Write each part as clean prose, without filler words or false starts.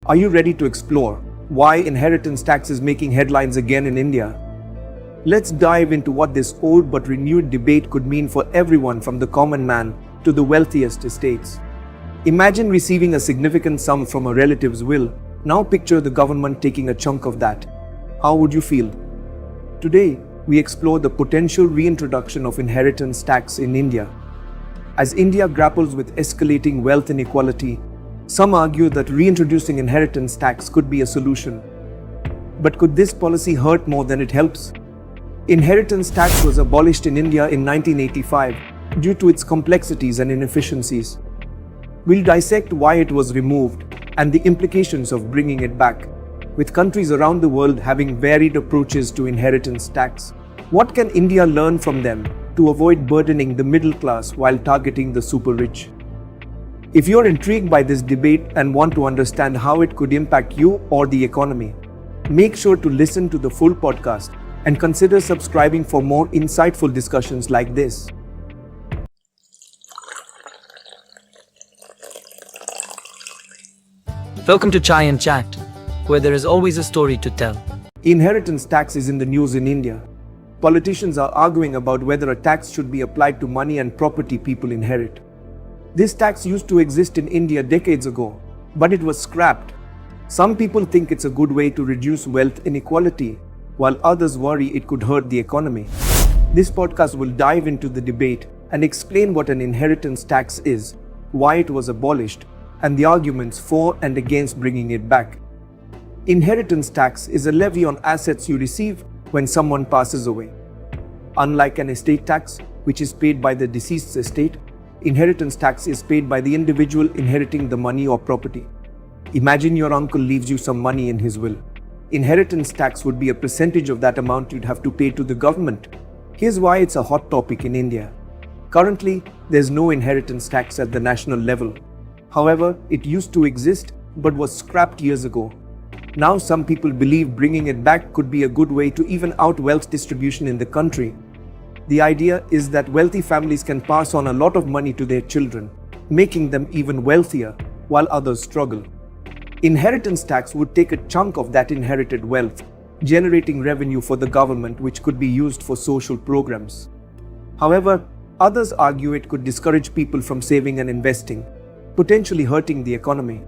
Are you ready to explore why inheritance tax is making headlines again in India? Let's dive into what this old but renewed debate could mean for everyone from the common man to the wealthiest estates. Imagine receiving a significant sum from a relative's will. Now picture the government taking a chunk of that. How would you feel? Today, we explore the potential reintroduction of inheritance tax in India. As India grapples with escalating wealth inequality, some argue that reintroducing inheritance tax could be a solution. But could this policy hurt more than it helps? Inheritance tax was abolished in India in 1985 due to its complexities and inefficiencies. We'll dissect why it was removed and the implications of bringing it back, with countries around the world having varied approaches to inheritance tax. What can India learn from them to avoid burdening the middle class while targeting the super rich? If you're intrigued by this debate and want to understand how it could impact you or the economy, make sure to listen to the full podcast and consider subscribing for more insightful discussions like this. Welcome to Chai and Chat, where there is always a story to tell. Inheritance tax is in the news in India. Politicians are arguing about whether a tax should be applied to money and property people inherit. This tax used to exist in India decades ago, but it was scrapped. Some people think it's a good way to reduce wealth inequality, while others worry it could hurt the economy. This podcast will dive into the debate and explain what an inheritance tax is, why it was abolished, and the arguments for and against bringing it back. Inheritance tax is a levy on assets you receive when someone passes away. Unlike an estate tax, which is paid by the deceased's estate, inheritance tax is paid by the individual inheriting the money or property. Imagine your uncle leaves you some money in his will. Inheritance tax would be a percentage of that amount you'd have to pay to the government. Here's why it's a hot topic in India. Currently, there's no inheritance tax at the national level. However, it used to exist but was scrapped years ago. Now some people believe bringing it back could be a good way to even out wealth distribution in the country. The idea is that wealthy families can pass on a lot of money to their children, making them even wealthier, while others struggle. Inheritance tax would take a chunk of that inherited wealth, generating revenue for the government which could be used for social programs. However, others argue it could discourage people from saving and investing, potentially hurting the economy.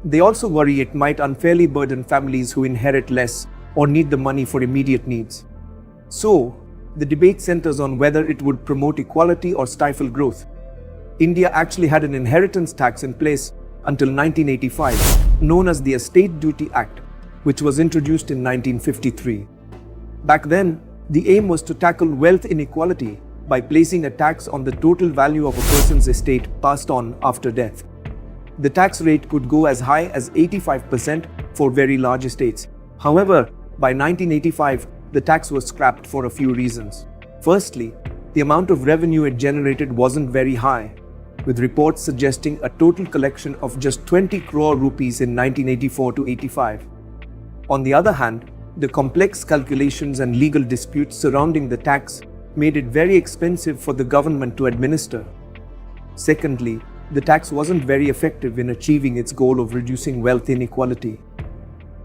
They also worry it might unfairly burden families who inherit less or need the money for immediate needs. So, the debate centers on whether it would promote equality or stifle growth. India actually had an inheritance tax in place until 1985, known as the Estate Duty Act, which was introduced in 1953. Back then, the aim was to tackle wealth inequality by placing a tax on the total value of a person's estate passed on after death. The tax rate could go as high as 85% for very large estates. However, by 1985, the tax was scrapped for a few reasons. Firstly, the amount of revenue it generated wasn't very high, with reports suggesting a total collection of just 20 crore rupees in 1984 to 85. On the other hand, the complex calculations and legal disputes surrounding the tax made it very expensive for the government to administer. Secondly, the tax wasn't very effective in achieving its goal of reducing wealth inequality.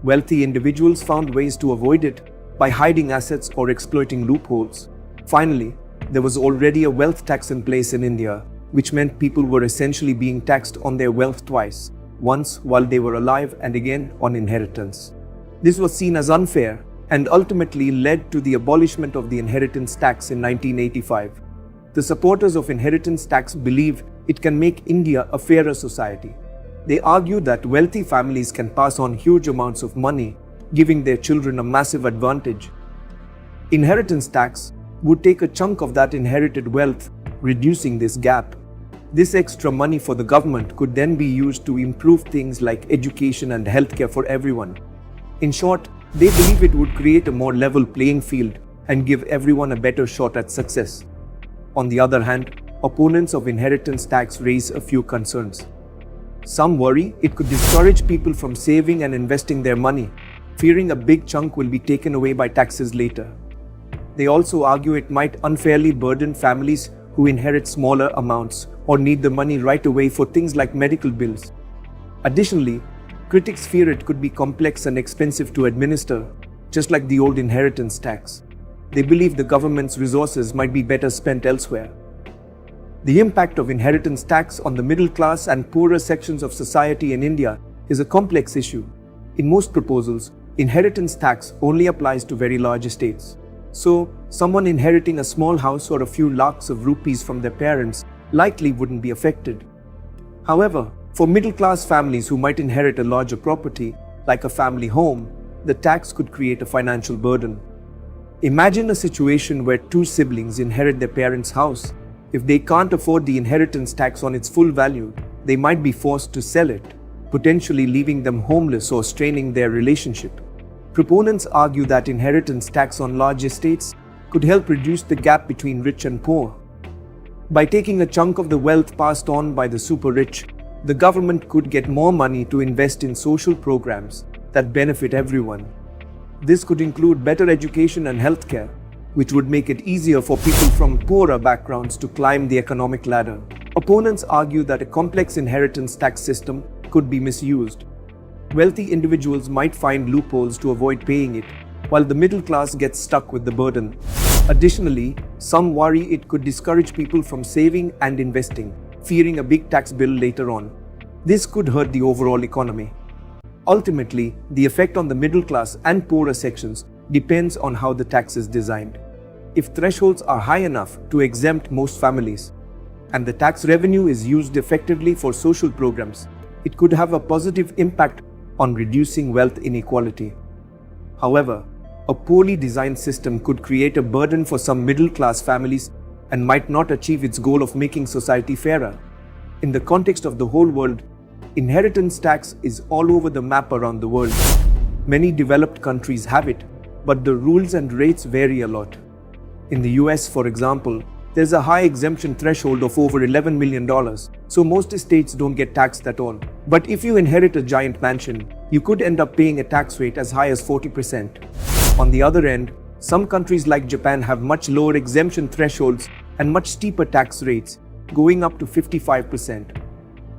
Wealthy individuals found ways to avoid it by hiding assets or exploiting loopholes. Finally, there was already a wealth tax in place in India, which meant people were essentially being taxed on their wealth twice, once while they were alive and again on inheritance. This was seen as unfair and ultimately led to the abolishment of the inheritance tax in 1985. The supporters of inheritance tax believe it can make India a fairer society. They argue that wealthy families can pass on huge amounts of money, giving their children a massive advantage. Inheritance tax would take a chunk of that inherited wealth, reducing this gap. This extra money for the government could then be used to improve things like education and healthcare for everyone. In short, they believe it would create a more level playing field and give everyone a better shot at success. On the other hand, opponents of inheritance tax raise a few concerns. Some worry it could discourage people from saving and investing their money, fearing a big chunk will be taken away by taxes later. They also argue it might unfairly burden families who inherit smaller amounts or need the money right away for things like medical bills. Additionally, Critics fear it could be complex and expensive to administer, just like the old inheritance tax. They believe the government's resources might be better spent elsewhere. The impact of inheritance tax on the middle class and poorer sections of society in India is a complex issue. In most proposals, inheritance tax only applies to very large estates. So, someone inheriting a small house or a few lakhs of rupees from their parents likely wouldn't be affected. However, for middle-class families who might inherit a larger property, like a family home, the tax could create a financial burden. Imagine a situation where two siblings inherit their parents' house. If they can't afford the inheritance tax on its full value, they might be forced to sell it, potentially leaving them homeless or straining their relationship. Proponents argue that inheritance tax on large estates could help reduce the gap between rich and poor. By taking a chunk of the wealth passed on by the super rich, the government could get more money to invest in social programs that benefit everyone. This could include better education and healthcare, which would make it easier for people from poorer backgrounds to climb the economic ladder. Opponents argue that a complex inheritance tax system could be misused. Wealthy individuals might find loopholes to avoid paying it, while the middle class gets stuck with the burden. Additionally, some worry it could discourage people from saving and investing, fearing a big tax bill later on. This could hurt the overall economy. Ultimately, the effect on the middle class and poorer sections depends on how the tax is designed. If thresholds are high enough to exempt most families, and the tax revenue is used effectively for social programs, it could have a positive impact on reducing wealth inequality. However, a poorly designed system could create a burden for some middle-class families and might not achieve its goal of making society fairer. In the context of the whole world, inheritance tax is all over the map around the world. Many developed countries have it, but the rules and rates vary a lot. In the US, for example, there's a high exemption threshold of over $11 million, so most estates don't get taxed at all. But if you inherit a giant mansion, you could end up paying a tax rate as high as 40%. On the other end, some countries like Japan have much lower exemption thresholds and much steeper tax rates, going up to 55%.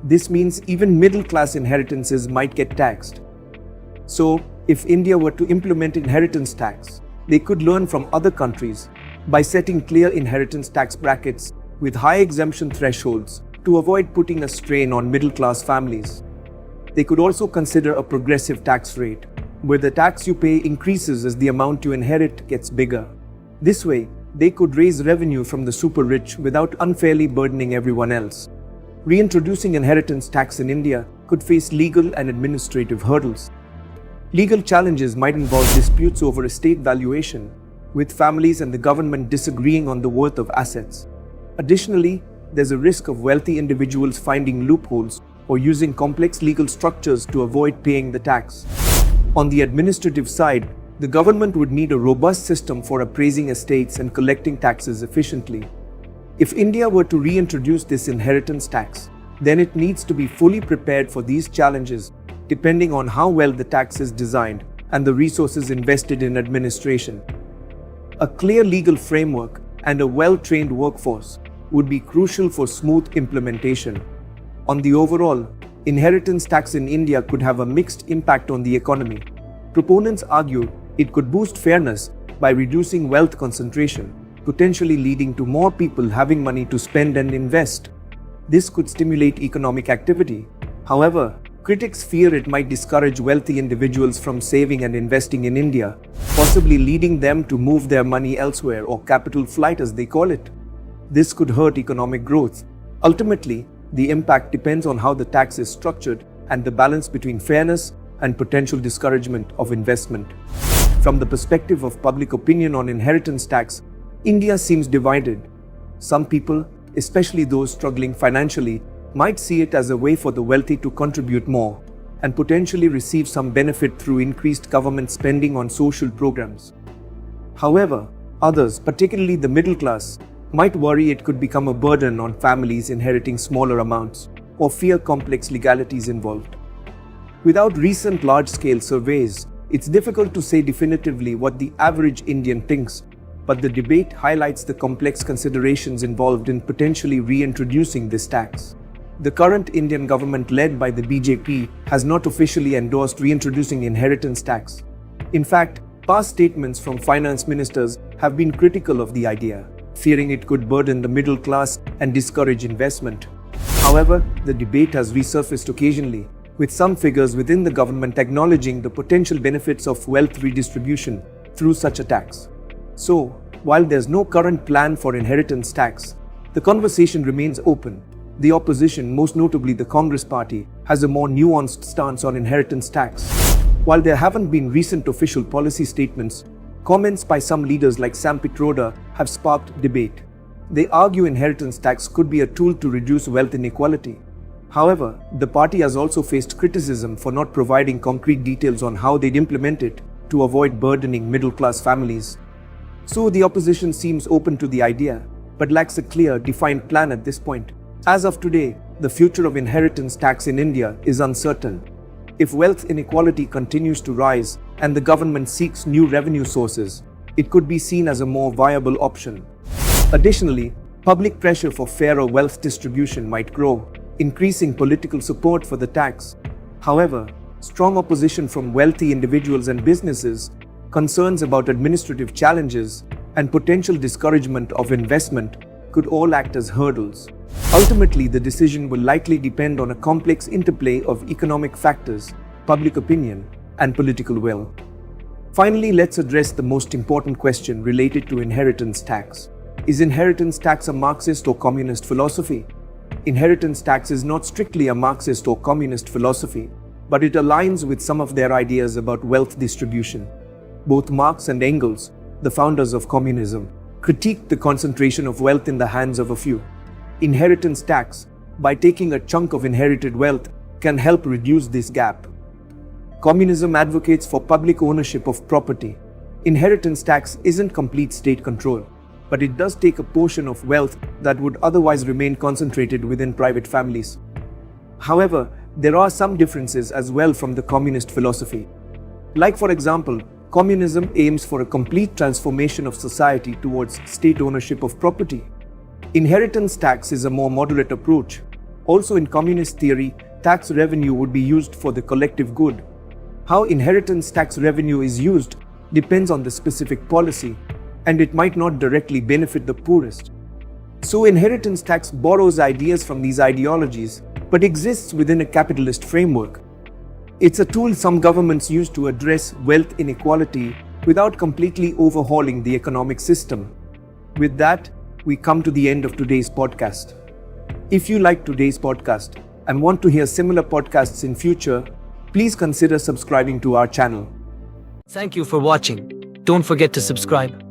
This means even middle-class inheritances might get taxed. So, if India were to implement inheritance tax, they could learn from other countries by setting clear inheritance tax brackets with high exemption thresholds to avoid putting a strain on middle-class families. They could also consider a progressive tax rate, where the tax you pay increases as the amount you inherit gets bigger. This way, they could raise revenue from the super rich without unfairly burdening everyone else. Reintroducing inheritance tax in India could face legal and administrative hurdles. Legal challenges might involve disputes over estate valuation, with families and the government disagreeing on the worth of assets. Additionally, there's a risk of wealthy individuals finding loopholes or using complex legal structures to avoid paying the tax. On the administrative side, the government would need a robust system for appraising estates and collecting taxes efficiently. If India were to reintroduce this inheritance tax, then it needs to be fully prepared for these challenges, depending on how well the tax is designed and the resources invested in administration. A clear legal framework and a well-trained workforce would be crucial for smooth implementation. On the overall, inheritance tax in India could have a mixed impact on the economy. Proponents argue it could boost fairness by reducing wealth concentration, potentially leading to more people having money to spend and invest. This could stimulate economic activity. However, critics fear it might discourage wealthy individuals from saving and investing in India, possibly leading them to move their money elsewhere, or capital flight as they call it. This could hurt economic growth. Ultimately, the impact depends on how the tax is structured and the balance between fairness and potential discouragement of investment. From the perspective of public opinion on inheritance tax, India seems divided. Some people, especially those struggling financially, might see it as a way for the wealthy to contribute more and potentially receive some benefit through increased government spending on social programs. However, others, particularly the middle class, might worry it could become a burden on families inheriting smaller amounts or fear complex legalities involved. Without recent large-scale surveys, it's difficult to say definitively what the average Indian thinks, but the debate highlights the complex considerations involved in potentially reintroducing this tax. The current Indian government led by the BJP has not officially endorsed reintroducing inheritance tax. In fact, past statements from finance ministers have been critical of the idea, fearing it could burden the middle class and discourage investment. However, the debate has resurfaced occasionally, with some figures within the government acknowledging the potential benefits of wealth redistribution through such a tax. So, while there's no current plan for inheritance tax, the conversation remains open. The opposition, most notably the Congress party, has a more nuanced stance on inheritance tax. While there haven't been recent official policy statements, comments by some leaders like Sam Pitroda have sparked debate. They argue inheritance tax could be a tool to reduce wealth inequality. However, the party has also faced criticism for not providing concrete details on how they'd implement it to avoid burdening middle-class families. So the opposition seems open to the idea, but lacks a clear, defined plan at this point. As of today, the future of inheritance tax in India is uncertain. If wealth inequality continues to rise and the government seeks new revenue sources, it could be seen as a more viable option. Additionally, public pressure for fairer wealth distribution might grow, increasing political support for the tax. However, strong opposition from wealthy individuals and businesses, concerns about administrative challenges, and potential discouragement of investment could all act as hurdles. Ultimately, the decision will likely depend on a complex interplay of economic factors, public opinion, and political will. Finally, let's address the most important question related to inheritance tax. Is inheritance tax a Marxist or communist philosophy? Inheritance tax is not strictly a Marxist or communist philosophy, but it aligns with some of their ideas about wealth distribution. Both Marx and Engels, the founders of communism, critiqued the concentration of wealth in the hands of a few. Inheritance tax, by taking a chunk of inherited wealth, can help reduce this gap. Communism advocates for public ownership of property. Inheritance tax isn't complete state control, but it does take a portion of wealth that would otherwise remain concentrated within private families. However, there are some differences as well from the communist philosophy. Like, for example, communism aims for a complete transformation of society towards state ownership of property. Inheritance tax is a more moderate approach. Also, in communist theory, tax revenue would be used for the collective good. How inheritance tax revenue is used depends on the specific policy, and it might not directly benefit the poorest. So, inheritance tax borrows ideas from these ideologies, but exists within a capitalist framework. It's a tool some governments use to address wealth inequality without completely overhauling the economic system. With that, we come to the end of today's podcast. If you like today's podcast and want to hear similar podcasts in future, please consider subscribing to our channel. Thank you for watching. Don't forget to subscribe.